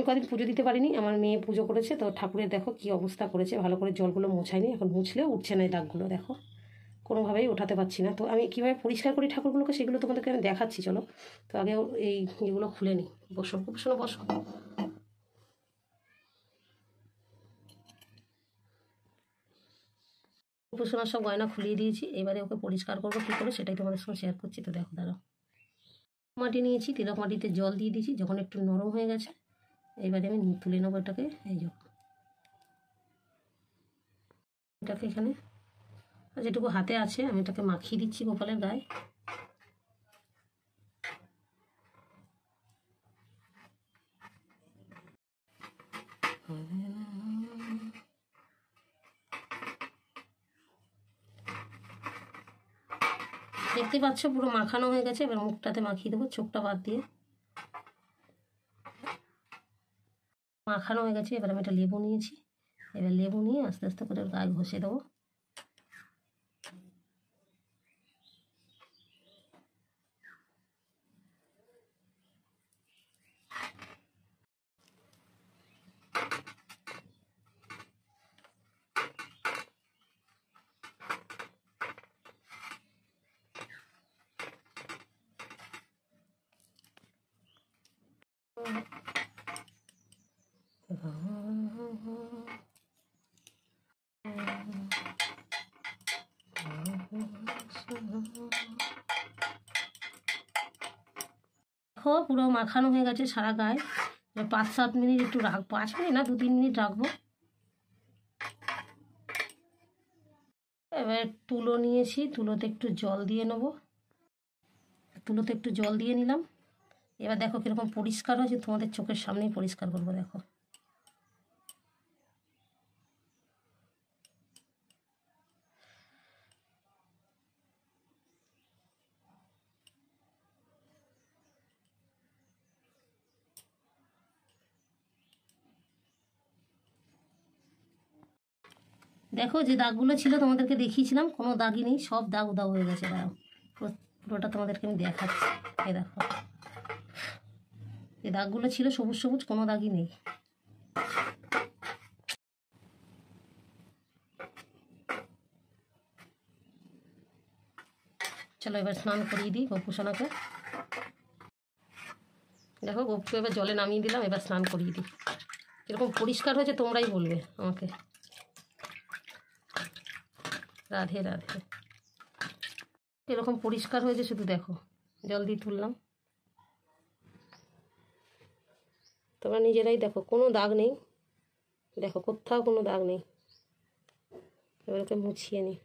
কদিন পুজো দিতে পারিনি, আমার মেয়ে পুজো করেছে, তো ঠাকুরের দেখো কি অবস্থা করেছে, ভালো করে জলগুলো মোছায়নি, এখন মুছলেও উঠছে না এই দাগগুলো, দেখো কোনোভাবেই ওঠাতে পারছি না। তো আমি কীভাবে পরিষ্কার করি ঠাকুরগুলোকে সেগুলো তোমাদেরকে আমি দেখাচ্ছি, চলো। তো আগে এই এগুলো খুলে নিই, বসো শোনো, বসো। সোনার সব গয়না খুলিয়ে দিয়েছি, এবারে ওকে পরিষ্কার করবো কী করে সেটাই তোমাদের সঙ্গে শেয়ার করছি। তো দেখো দাঁড়াও, মাটি নিয়েছি, তিলক মাটিতে জল দিয়ে দিয়েছি, যখন একটু নরম হয়ে গেছে এবারে আমি তুলে নেবো এটাকে। এই যখন এটাকে এখানে যেটুকু হাতে আছে আমি এটাকে মাখিয়ে দিচ্ছি গোপালের গায়ে। দেখতে পাচ্ছ পুরো মাখানো হয়ে গেছে, এবার মুখটাতে মাখিয়ে দেবো, চোখটা বাদ দিয়ে। মাখানো হয়ে গেছে, এবার আমি একটা লেবু নিয়েছি, এবার লেবু নিয়ে আস্তে আস্তে করে গায়ে ঘষে দেবো। দেখো পুরো মাখানো হয়ে গেছে সারা গায়ে। 5-7 মিনিট একটু রাখবো, 5 মিনিট না 2-3 মিনিট রাখবো। এবার তুলো নিয়েছি, তুলোতে একটু জল দিয়ে নেবো, তুলোতে একটু জল দিয়ে নিলাম। এবার দেখো কীরকম পরিষ্কার হয়েছে, তোমাদের চোখের সামনেই পরিষ্কার করবো, দেখো। দেখো যে দাগগুলো ছিল তোমাদেরকে দেখিয়েছিলাম, কোনো দাগই নেই, সব দাগ উদাগ হয়ে গেছে। দাঁড়াও পুরোটা তোমাদেরকে আমি দেখাচ্ছি। এই দেখো এই দাগগুলো ছিল সবুজ সবুজ, কোনো দাগই নেই। চলো এবার স্নান করিয়ে দিই গোপুসোনাকে। দেখো গোপুকে এবার জলে নামিয়ে দিলাম, এবার স্নান করিয়ে দিই। কীরকম পরিষ্কার হয়েছে তোমরাই বলবে আমাকে। রাধে রাধে। এরকম পরিষ্কার হয়েছে শুধু দেখো, জল দিয়ে তুললাম, তোমরা নিজেরাই দেখো কোনো দাগ নেই, দেখো কোথাও কোনো দাগ নেই। এবার ওকে মুছিয়ে নিই।